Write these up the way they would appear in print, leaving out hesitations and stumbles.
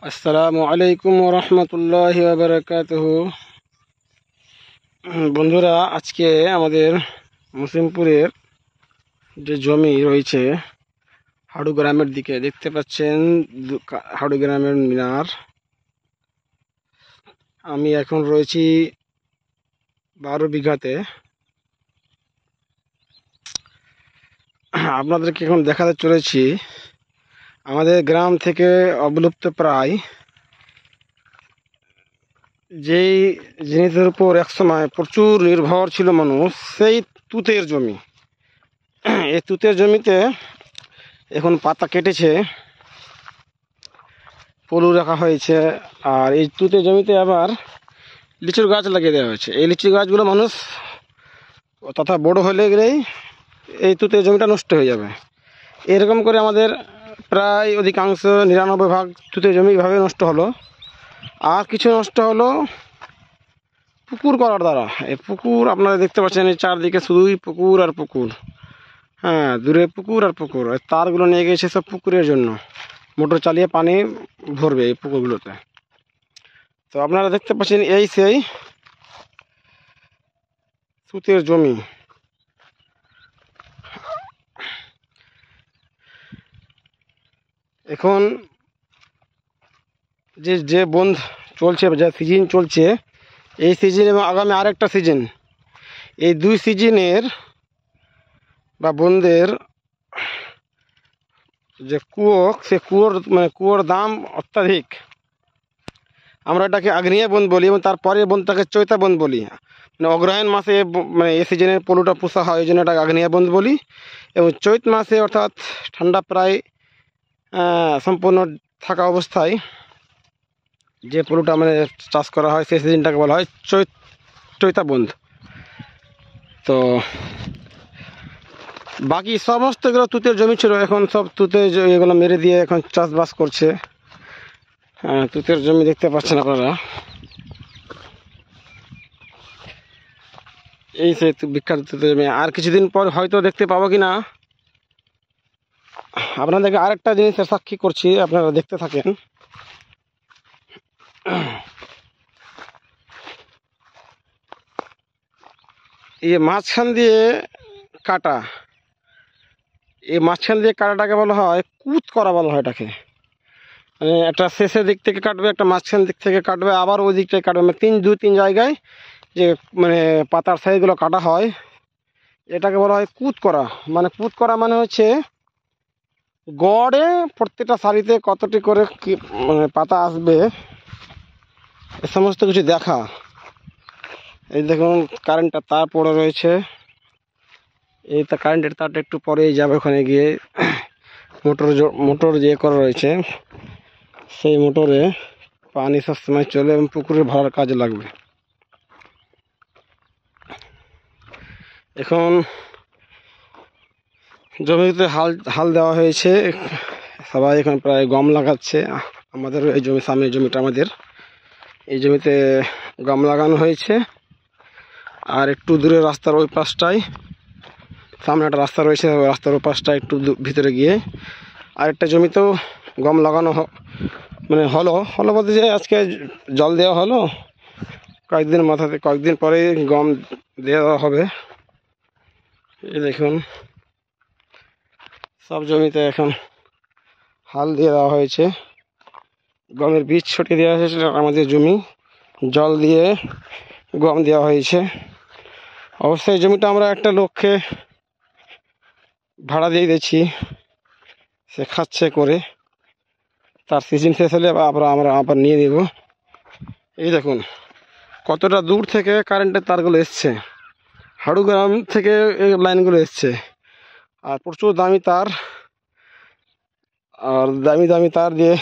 আসসালামু আলাইকুম রহমতুল্লাহি ওয়া বারাকাতুহু। বন্ধুরা, আজকে আমাদের মুসলিমপুরের যে জমি রয়েছে হাড়ু গ্রামের দিকে দেখতে পাচ্ছেন, হাড়ু গ্রামের মিনার। আমি এখন রয়েছি 12 বিঘাতে। আপনাদেরকে এখন দেখাতে চলেছি আমাদের গ্রাম থেকে অবলুপ্ত প্রায় যেই জিনিসের উপর একসময় প্রচুর নির্ভর ছিল মানুষ, সেই তুতের জমি। এই তুতের জমিতে এখন পাতা কেটেছে, পলু রাখা হয়েছে। আর এই তুতের জমিতে আবার লিচুর গাছ লাগিয়ে দেওয়া হয়েছে। এই লিচু গাছগুলো মানুষ তথা বড় হলে গেলেই এই তুতের জমিটা নষ্ট হয়ে যাবে। এরকম করে আমাদের প্রায় অধিকাংশ 99% তুতের জমি এভাবে নষ্ট হলো। আর কিছু নষ্ট হলো পুকুর করার দ্বারা। এই পুকুর আপনারা দেখতে পাচ্ছেন, এই চারদিকে শুধুই পুকুর আর পুকুর। হ্যাঁ, দূরে পুকুর আর পুকুর। তারগুলো নিয়ে গেছে সব পুকুরের জন্য, মোটর চালিয়ে পানি ভরবে এই পুকুরগুলোতে। তো আপনারা দেখতে পাচ্ছেন এই সেই তুতের জমি। এখন যে বন্ধ চলছে, যে সিজন চলছে, এই সিজন এবং আগামী আরেকটা সিজন, এই দুই সিজনের বা বন্ধের যে সে কুয়োর দাম অত্যাধিক। আমরা এটাকে আগ্নেয় বন বলি এবং তারপরের বনটাকে চৈতা বন বলি। অগ্রহায়ণ মাসে এই সিজনের পলুটা পোষা হয়, এই জন্য এটাকে আগ্নেয় বন বলি। এবং চৈত মাসে, অর্থাৎ ঠান্ডা প্রায় সম্পূর্ণ থাকা অবস্থায় যে পলুটা চাষ করা হয়, সেই সিজনটাকে বলা হয় চৈতা বন্ধ। তো বাকি সমস্ত এগুলো তুতের জমি ছিল, এখন সব এগুলো মেরে দিয়ে এখন চাষবাস করছে। তুতের জমি দেখতে পাচ্ছেন আপনারা। এই সে বিখ্যাত তুতের জমি। আর কিছুদিন পর হয়তো দেখতে পাবো কিনা, আপনাদেরকে আরেকটা জিনিসের সাক্ষী করছি, আপনারা দেখতে থাকেন। এই মাঝখান দিয়ে কাটা, এই মাঝখান দিয়ে কাটাটাকে বলা হয় কুত করা বলা হয় এটাকে। একটা শেষের দিক থেকে কাটবে, একটা মাঝখান দিক থেকে কাটবে, আবার ওই দিকটায় কাটবে। দুই তিন জায়গায় যে পাতার সাইজগুলো কাটা হয়, এটাকে বলা হয় কুত করা। কুত করা হচ্ছে গড়ে প্রত্যেকটা সারিতে কতটি করে পাতা আসবে, এ সমস্ত কিছু দেখা। এই দেখুন কারেন্টের তার পড়ে রয়েছে। এই কারেন্টের তারটা একটু পরেই যাবে, ওখানে গিয়ে মোটর যে করা রয়েছে, সেই মোটরে পানি সবসময় চলে এবং পুকুরে ভরার কাজে লাগবে। এখন জমিতে হাল দেওয়া হয়েছে, সবাই এখন প্রায় গম লাগাচ্ছে। আমাদের এই জমি, সামনের জমিটা আমাদের, এই জমিতে গম লাগানো হয়েছে। আর একটু দূরে রাস্তার ওই পাশটায় সামনে একটা রাস্তা রয়েছে, রাস্তার ওই পাশটায় একটু ভিতরে গিয়ে আরেকটা জমিতেও গম লাগানো হলো বলতে যে আজকে জল দেওয়া হলো, কয়েকদিন পরে গম দেওয়া হবে। এই দেখুন সব জমিতে এখন হাল দিয়ে দেওয়া হয়েছে, গমের বীজ ছটিয়ে দেওয়া হয়েছে। আমাদের জমি, জল দিয়ে গম দেওয়া হয়েছে। অবশ্যই জমিটা আমরা একটা লোককে ভাড়া দিয়ে দিচ্ছি, সে খাচ্ছে করে। তার সিজন শেষ হলে আমরা আবার নিয়ে নেব। এই দেখুন কতটা দূর থেকে কারেন্টের তারগুলো এসছে, হাড়ু গ্রাম থেকে এই লাইনগুলো এসছে। আর প্রচুর দামি তার, আর দামি তার দিয়ে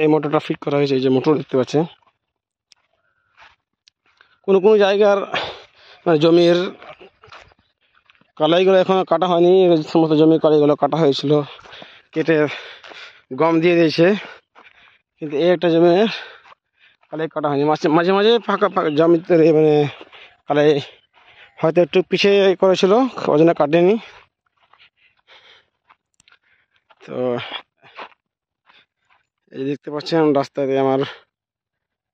এই মোটরটা ফিট করা হয়েছে। এই যে মোটর দেখতে পাচ্ছেন, কোনো জায়গার জমির কালাইগুলো এখনো কাটা হয়নি। সমস্ত জমির কালাইগুলো কাটা হয়েছিল, কেটে গম দিয়ে দিয়েছে। কিন্তু এই একটা জমির কালাই কাটা হয়নি। মাঝে মাঝে ফাঁকা জমিতে কালাই হয়তো একটু পিছিয়ে করেছিল, ওই জন্য কাটেনি। তো এই দেখতে পাচ্ছেন রাস্তাতে আমার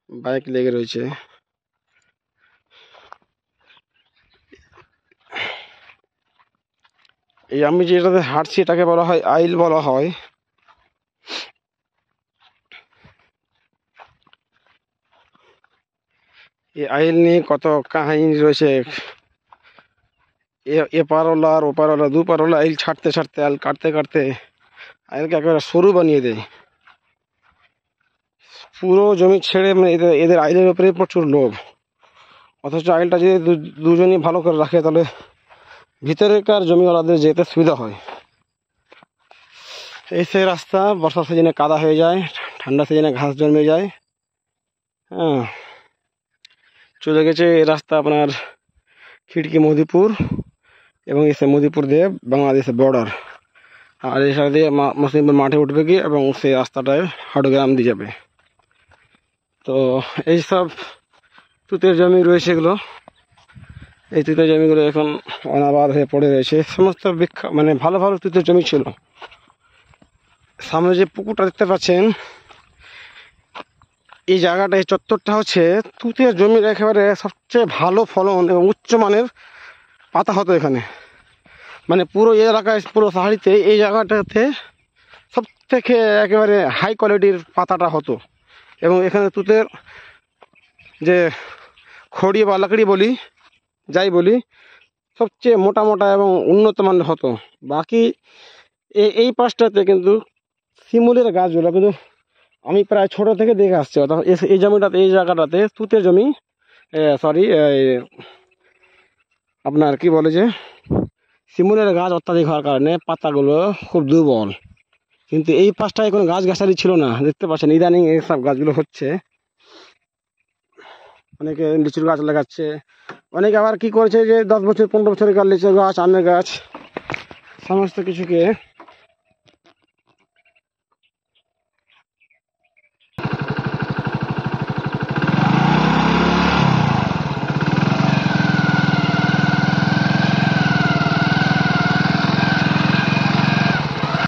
বাইক লেগে রয়েছে। এই আমি যেটাতে হাঁটছি এটাকে বলা হয় আইল বলা হয়। এই আইল নিয়ে কত কাহিনী রয়েছে। এপারওয়ালা আর ওপারওয়ালা দুপারওয়ালা আইল ছাড়তে ছাড়তে আইল কাটতে কাটতে আইলকে একেবারে সরু বানিয়ে দেয়। পুরো জমি ছেড়ে মানে এদের আইলের উপরে প্রচুর লোভ। অথচ আইলটা যদি দুজনই ভালো করে রাখে তাহলে ভিতরেকার জমিওয়ালাদের যেতে সুবিধা হয়। এই সেই রাস্তা বর্ষা সিজনে কাদা হয়ে যায়, ঠান্ডা সিজনে ঘাস জন্মে যায়। হ্যাঁ, চলে গেছে এই রাস্তা আপনার খিড়কি মদিপুর এবং এসে মদিপুর দিয়ে বাংলাদেশের বর্ডার। আর এই সাইড দিয়ে মুসলিমপুর মাঠে উঠবে কি এবং সেই রাস্তাটায় হাটগ্রাম দিয়ে যাবে। তো এইসব তুতের জমি রয়েছে এগুলো, এই তুতের জমিগুলো এখন অনাবাদ হয়ে পড়ে রয়েছে। সমস্ত মানে ভালো ভালো তুতের জমি ছিল। সামনে যে পুকুরটা দেখতে পাচ্ছেন, এই জায়গাটা এই চত্বরটা হচ্ছে তুতের জমির একেবারে সবচেয়ে ভালো ফলন এবং উচ্চমানের পাতা হতো এখানে। মানে পুরো এই এলাকায় পুরো সাহারিতে এই জায়গাটাতে সব থেকে একেবারে হাই কোয়ালিটির পাতাটা হতো। এবং এখানে তুতের যে খড়ি বা লাকড়ি বলি, যাই বলি, সবচেয়ে মোটা মোটা এবং উন্নত মানের হতো। বাকি এই পাশটাতে কিন্তু শিমুলের গাছগুলো কিন্তু আমি প্রায় ছোট থেকে দেখে আসছি। অর্থাৎ এই জমিটাতে এই জায়গাটাতে তুতের জমি, সরি আপনার কি বলে যে শিমুলের গাছ অত্যাধিক হওয়ার কারণে পাতাগুলো খুব দুর্বল। কিন্তু এই পাশটায় কোনো গাছ গাছালি ছিল না। দেখতে পাচ্ছেন ইদানিং এইসব গাছগুলো হচ্ছে। অনেকে লিচুর গাছ লাগাচ্ছে, অনেকে আবার কি করেছে যে 10 বছর 15 বছরের লিচুর গাছ, আমের গাছ, সমস্ত কিছুকে